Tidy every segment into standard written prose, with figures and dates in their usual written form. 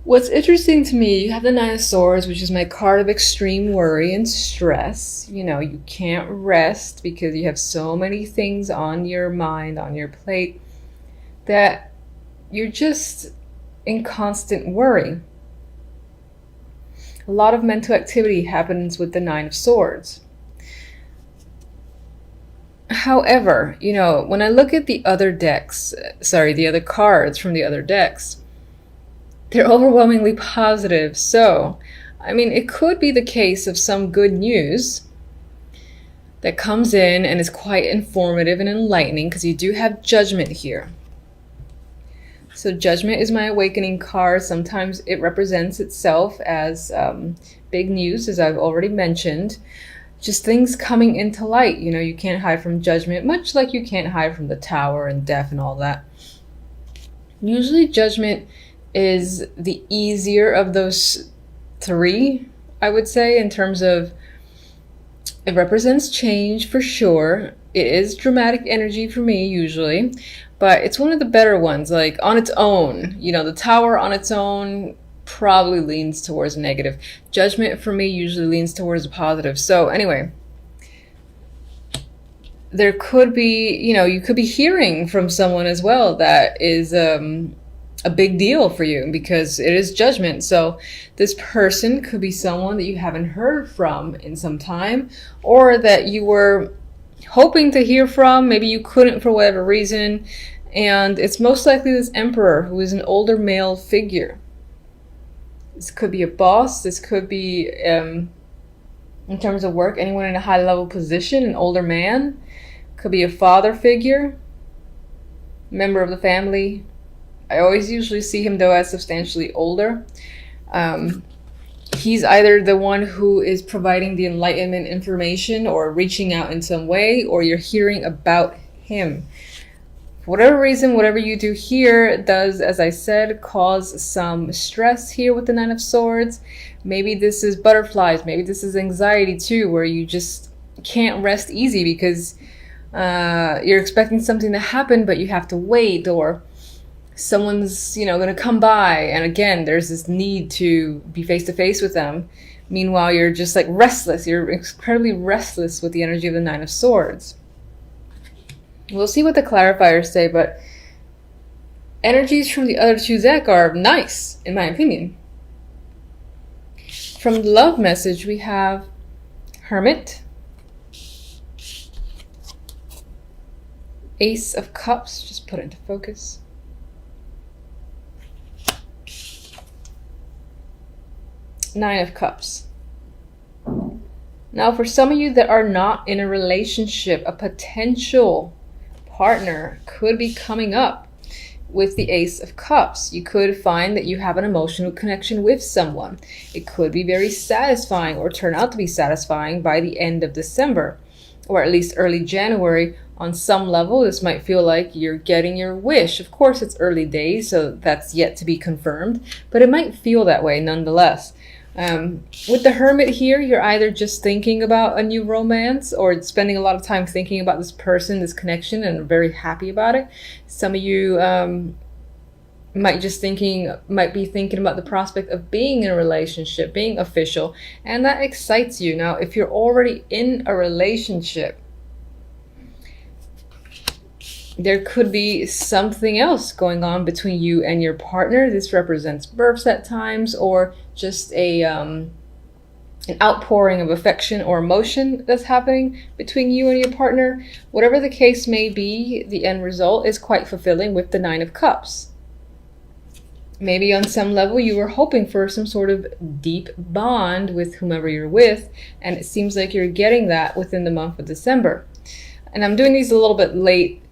What's interesting to me, you have the Nine of Swords, which is my card of extreme worry and stress. You can't rest because you have so many things on your mind, on your plate, that you're just in constant worry. A lot of mental activity happens with the Nine of Swords. However, when I look at the other decks, sorry, the other cards from the other decks, they're overwhelmingly positive. So, it could be the case of some good news that comes in and is quite informative and enlightening, because you do have Judgment here. So Judgment is my awakening card. Sometimes it represents itself as big news, as I've already mentioned. Just things coming into light. You can't hide from Judgment, much like you can't hide from the Tower and death and all that. Usually Judgment is the easier of those three, I would say, in terms of it represents change for sure. It is dramatic energy for me usually, but it's one of the better ones. Like on its own, the Tower on its own probably leans towards negative. Judgment for me usually leans towards positive. So anyway, there could be, you could be hearing from someone as well that is a big deal for you, because it is Judgment. So this person could be someone that you haven't heard from in some time, or that you were hoping to hear from. Maybe you couldn't for whatever reason. And it's most likely this Emperor, who is an older male figure. This could be a boss. This could be, in terms of work, anyone in a high level position, an older man. Could be a father figure, member of the family. I always usually see him, though, as substantially older. He's either the one who is providing the enlightenment information or reaching out in some way, or you're hearing about him. For whatever reason, whatever you do here does, as I said, cause some stress here with the Nine of Swords. Maybe this is butterflies. Maybe this is anxiety too, where you just can't rest easy because you're expecting something to happen, but you have to wait, or someone's going to come by, and again there's this need to be face to face with them. Meanwhile, you're just like restless. You're incredibly restless with the energy of the Nine of Swords. We'll see what the clarifiers say, but energies from the other two deck are nice, in my opinion. From the love message, we have Hermit, Ace of Cups, just put it into focus, Nine of Cups. Now, for some of you that are not in a relationship, a potential partner could be coming up with the Ace of Cups. You could find that you have an emotional connection with someone. It could be very satisfying, or turn out to be satisfying by the end of December, or at least early January. On some level, this might feel like you're getting your wish. Of course, it's early days, so that's yet to be confirmed, but it might feel that way nonetheless. With the Hermit here, you're either just thinking about a new romance, or spending a lot of time thinking about this person, this connection, and very happy about it. Some of you might be thinking about the prospect of being in a relationship, being official, and that excites you. Now, if you're already in a relationship, there could be something else going on between you and your partner. This represents births at times, or just an outpouring of affection or emotion that's happening between you and your partner. Whatever the case may be, the end result is quite fulfilling with the Nine of Cups. Maybe on some level you were hoping for some sort of deep bond with whomever you're with, and it seems like you're getting that within the month of December. And I'm doing these a little bit late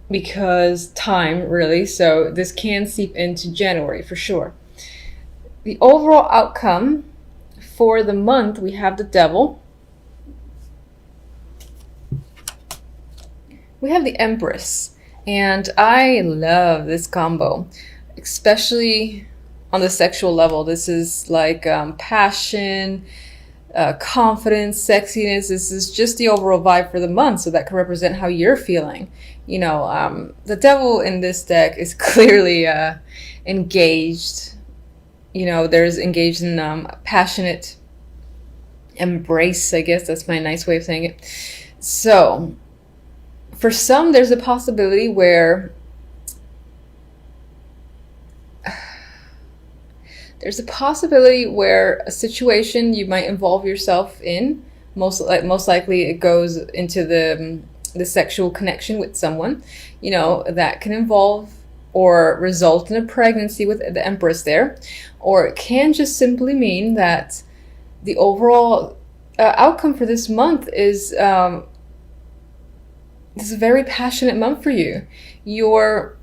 because time, really, so this can seep into January for sure. The overall outcome for the month, we have the Devil, we have the Empress, and I love this combo, especially on the sexual level. This is like passion, confidence, sexiness. This is just the overall vibe for the month, so that can represent how you're feeling. The Devil in this deck is clearly engaged there's engaged in passionate embrace, I guess that's my nice way of saying it. So for some, there's a possibility where a situation you might involve yourself in, most likely it goes into the sexual connection with someone, that can involve or result in a pregnancy with the Empress there, or it can just simply mean that the overall outcome for this month is this is a very passionate month for you. You're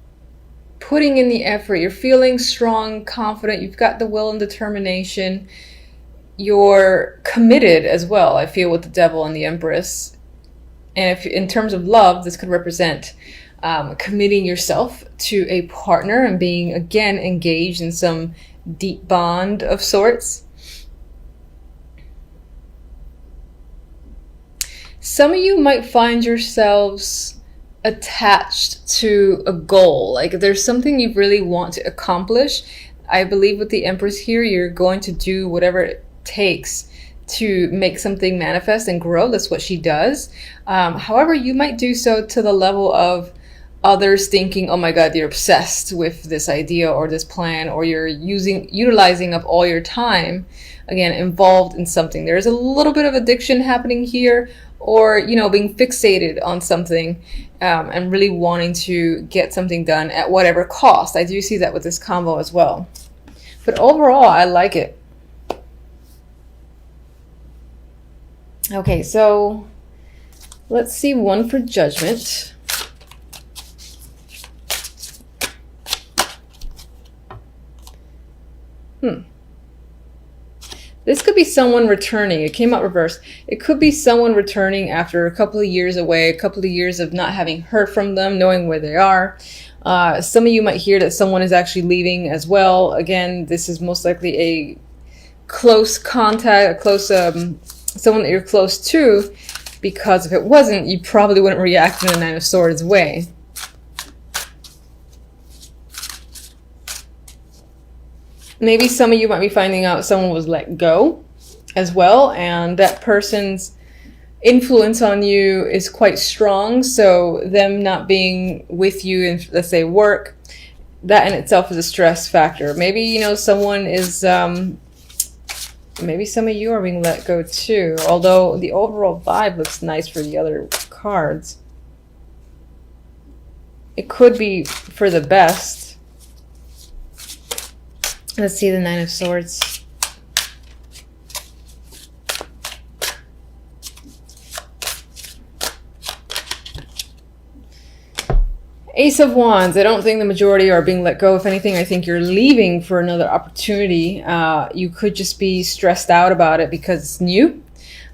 putting in the effort, you're feeling strong, confident, you've got the will and determination, you're committed as well, I feel, with the Devil and the Empress. And if in terms of love, this could represent committing yourself to a partner and being, again, engaged in some deep bond of sorts. Some of you might find yourselves attached to a goal. Like there's something you really want to accomplish. I believe with the Empress here, you're going to do whatever it takes to make something manifest and grow. That's what she does. However, you might do so to the level of others thinking, oh my God, you're obsessed with this idea or this plan, or you're utilizing up all your time, again, involved in something. There's a little bit of addiction happening here, or, being fixated on something and really wanting to get something done at whatever cost. I do see that with this combo as well. But overall, I like it. Okay, so let's see one for judgment. This could be someone returning. It came out reversed. It could be someone returning after a couple of years away, a couple of years of not having heard from them, knowing where they are. Some of you might hear that someone is actually leaving as well. Again, this is most likely a close contact, someone that you're close to, because if it wasn't, you probably wouldn't react in the Nine of Swords way. Maybe some of you might be finding out someone was let go as well, and that person's influence on you is quite strong. So them not being with you in, let's say, work, that in itself is a stress factor. Maybe, someone is, maybe some of you are being let go too, although the overall vibe looks nice for the other cards. It could be for the best. Let's see the Nine of Swords. Ace of Wands. I don't think the majority are being let go. If anything, I think you're leaving for another opportunity. You could just be stressed out about it because it's new.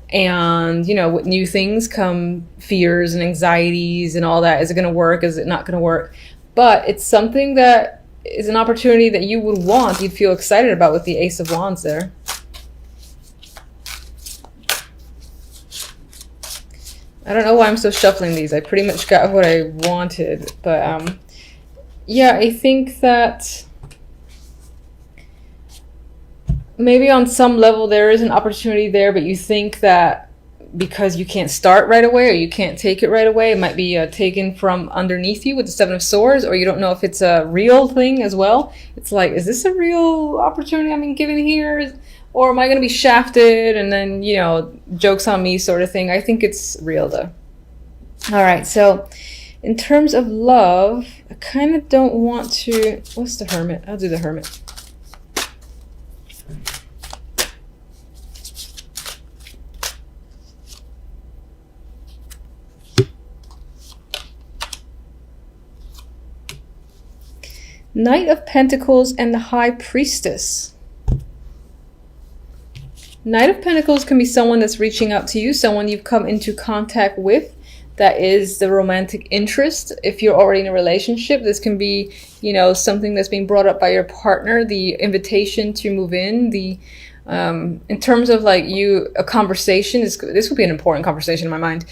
And, with new things come fears and anxieties and all that. Is it going to work? Is it not going to work? But it's something that is an opportunity that you would want, you'd feel excited about with the Ace of Wands there. I don't know why I'm still shuffling these. I pretty much got what I wanted. But yeah, I think that maybe on some level there is an opportunity there, but you think that because you can't start right away or you can't take it right away, it might be taken from underneath you with the Seven of Swords, or you don't know if it's a real thing as well. It's like, is this a real opportunity I'm being given here? Or am I going to be shafted and then, joke's on me sort of thing? I think it's real though. All right, so in terms of love, I kind of don't want to... What's the Hermit? I'll do the Hermit. Knight of Pentacles and the High Priestess. Knight of Pentacles can be someone that's reaching out to you, someone you've come into contact with. That is the romantic interest. If you're already in a relationship, this can be, something that's being brought up by your partner, the invitation to move in, in terms of a conversation, this would be an important conversation in my mind.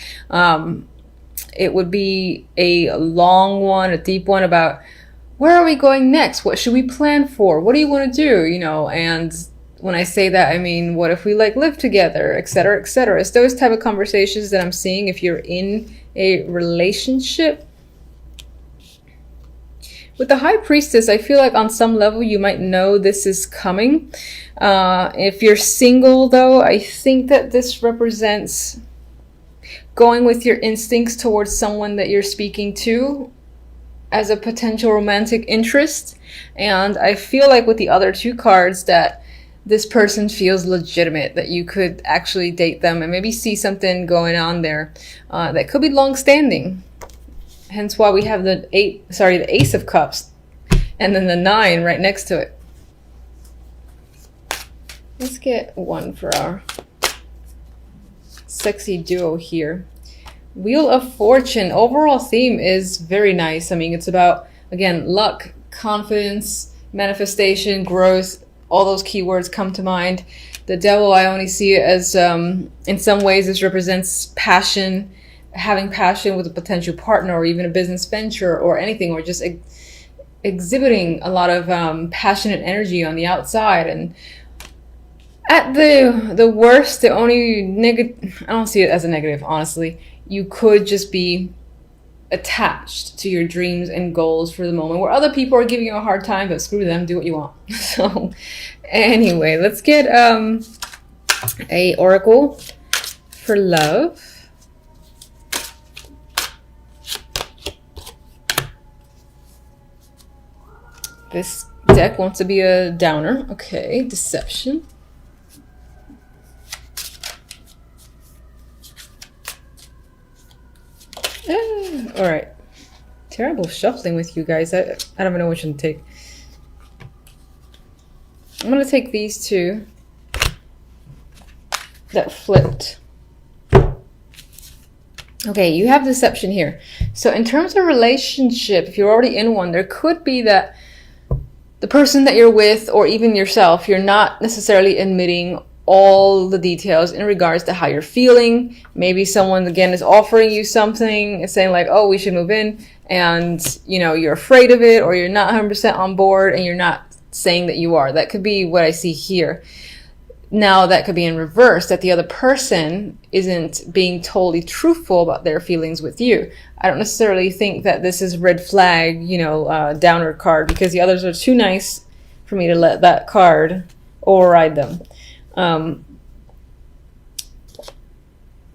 It would be a long one, a deep one about where are we going next? What should we plan for? What do you want to do? You know, and when I say that, I mean, what if we like live together, etc., etc. It's those type of conversations that I'm seeing if you're in a relationship. With the High Priestess, I feel like on some level you might know this is coming. If you're single, though, I think that this represents going with your instincts towards someone that you're speaking to as a potential romantic interest. And I feel like with the other two cards that this person feels legitimate, that you could actually date them and maybe see something going on there that could be long-standing. Hence why we have the Ace of Cups and then the 9 right next to it. Let's get one for our sexy duo here. Wheel of Fortune. Overall theme is very nice. I mean, it's about, again, luck, confidence, manifestation, growth. All those keywords come to mind. The Devil, I only see it as, in some ways, this represents passion, having passion with a potential partner or even a business venture or anything, or just exhibiting a lot of passionate energy on the outside. And at the worst, the only negative, I don't see it as a negative, honestly. You could just be attached to your dreams and goals for the moment, where other people are giving you a hard time, but screw them, do what you want. So anyway, let's get a oracle for love. This deck wants to be a downer. Okay, deception. All right. Terrible shuffling with you guys. I don't even know which one to take. I'm going to take these two that flipped. Okay, you have deception here. So in terms of relationship, if you're already in one, there could be that the person that you're with, or even yourself, you're not necessarily admitting all the details in regards to how you're feeling. Maybe someone, again, is offering you something, is saying like, oh, we should move in, and you know, you're afraid of it, or you're not 100% on board and you're not saying that you are. That could be what I see here. Now that could be in reverse, that the other person isn't being totally truthful about their feelings with you. I don't necessarily think that this is red flag, you know, downer card, because the others are too nice for me to let that card override them.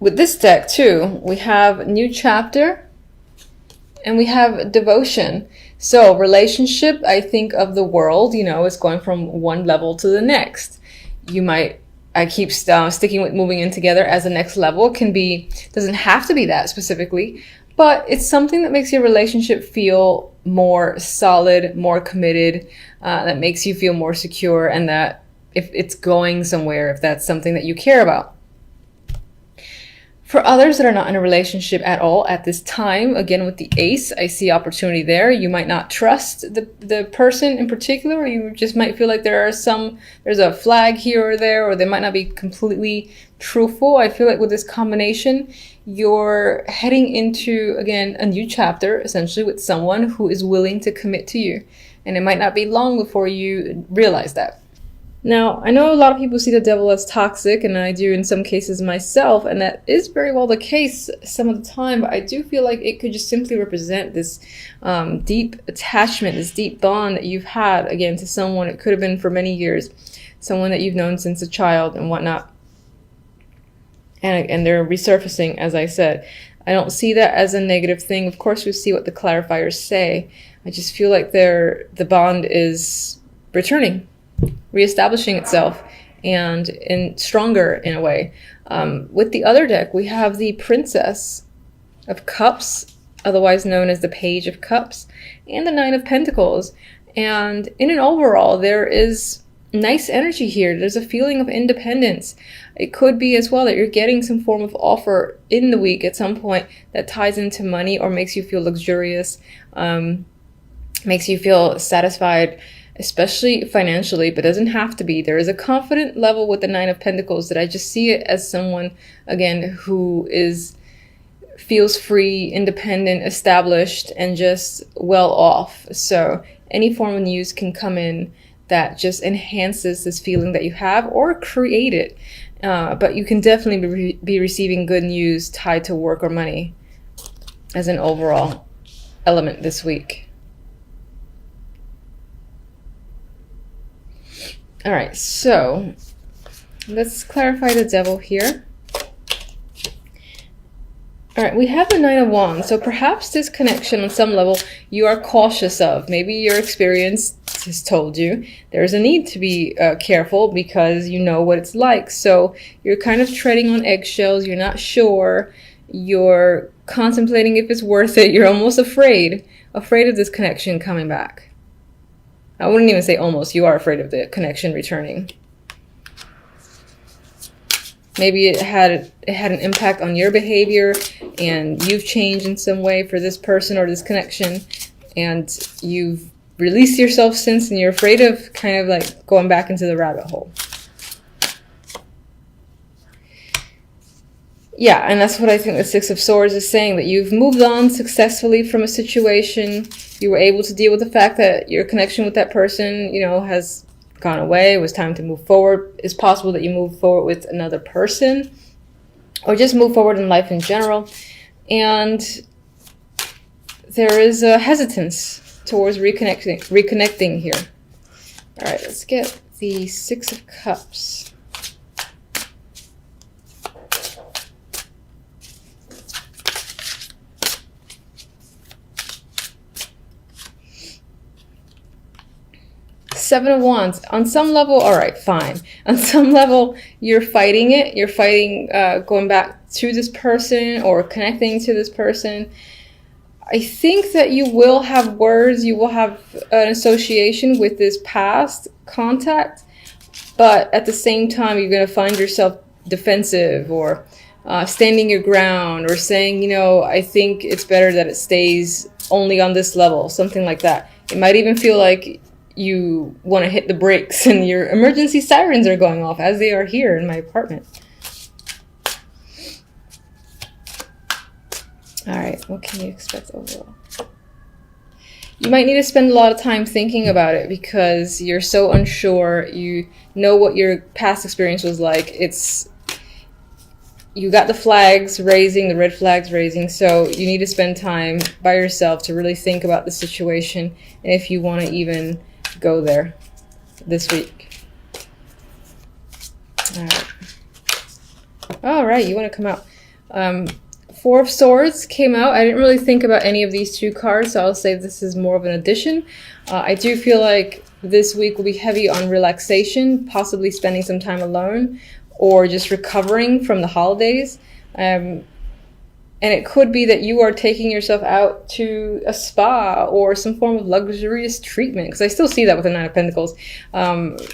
With this deck too, we have new chapter and we have devotion. So relationship, I think of the world, you know, it's going from one level to the next. You might, I keep sticking with moving in together as the next level. Can be, doesn't have to be that specifically, but it's something that makes your relationship feel more solid, more committed, that makes you feel more secure, and that if it's going somewhere, if that's something that you care about. For others that are not in a relationship at all at this time, again with the Ace, I see opportunity there. You might not trust the person in particular, or you just might feel like there's a flag here or there, or they might not be completely truthful. I feel like with this combination, you're heading into, again, a new chapter, essentially with someone who is willing to commit to you. And it might not be long before you realize that. Now, I know a lot of people see the Devil as toxic, and I do in some cases myself, and that is very well the case some of the time, but I do feel like it could just simply represent this deep attachment, this deep bond that you've had, again, to someone. It could have been for many years, someone that you've known since a child and whatnot. And they're resurfacing, as I said. I don't see that as a negative thing. Of course, we see what the clarifiers say. I just feel like the bond is returning, reestablishing itself, and stronger in a way. With the other deck, we have the Princess of Cups, otherwise known as the Page of Cups, and the Nine of Pentacles. And in an overall, there is nice energy here. There's a feeling of independence. It could be as well that you're getting some form of offer in the week at some point that ties into money or makes you feel luxurious, makes you feel satisfied, especially financially, but doesn't have to be. There is a confident level with the Nine of Pentacles that I just see it as someone, again, who feels free, independent, established, and just well off. So any form of news can come in that just enhances this feeling that you have or create it. But you can definitely be receiving good news tied to work or money as an overall element this week. All right, so let's clarify the devil here. All right, we have the Nine of Wands. So perhaps this connection on some level you are cautious of. Maybe your experience has told you there's a need to be careful because you know what it's like. So you're kind of treading on eggshells. You're not sure. You're contemplating if it's worth it. You're almost afraid of this connection coming back. I wouldn't even say almost. You are afraid of the connection returning. Maybe it had an impact on your behavior and you've changed in some way for this person or this connection, and you've released yourself since, and you're afraid of kind of like going back into the rabbit hole. Yeah, and that's what I think the Six of Swords is saying, that you've moved on successfully from a situation. You were able to deal with the fact that your connection with that person, has gone away. It was time to move forward. It's possible that you move forward with another person or just move forward in life in general. And there is a hesitance towards reconnecting here. All right, let's get the Six of Cups. Seven of Wands. On some level, all right, fine. On some level, you're fighting it. You're fighting going back to this person or connecting to this person. I think that you will have words. You will have an association with this past contact. But at the same time, you're going to find yourself defensive or standing your ground or saying, I think it's better that it stays only on this level, something like that. It might even feel like you want to hit the brakes and your emergency sirens are going off, as they are here in my apartment. All right, what can you expect overall? You might need to spend a lot of time thinking about it because you're so unsure. You know what your past experience was like. You got the flags raising, the red flags raising, so you need to spend time by yourself to really think about the situation and if you want to even go there this week. All right, you want to come out. Four of Swords came out. I didn't really think about any of these two cards, so I'll say this is more of an addition. I do feel like this week will be heavy on relaxation, possibly spending some time alone or just recovering from the holidays. And it could be that you are taking yourself out to a spa or some form of luxurious treatment, because I still see that with the Nine of Pentacles.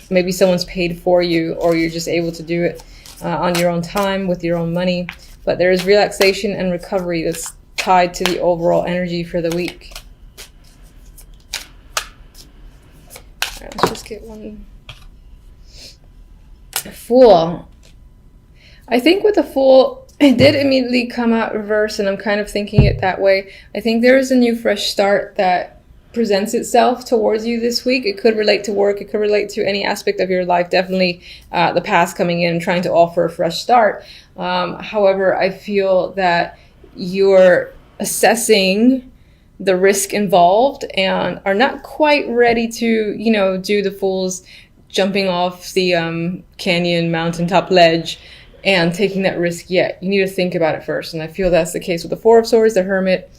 Maybe someone's paid for you or you're just able to do it on your own time with your own money. But there is relaxation and recovery that's tied to the overall energy for the week. All right, let's just get one. Fool. I think with the Fool, it did immediately come out reverse, and I'm kind of thinking it that way. I think there is a new fresh start that presents itself towards you this week. It could relate to work. It could relate to any aspect of your life. Definitely the past coming in and trying to offer a fresh start. However, I feel that you're assessing the risk involved and are not quite ready to, do the Fool's jumping off the canyon mountaintop ledge and taking that risk yet. You need to think about it first. And I feel that's the case with the Four of Swords, the Hermit,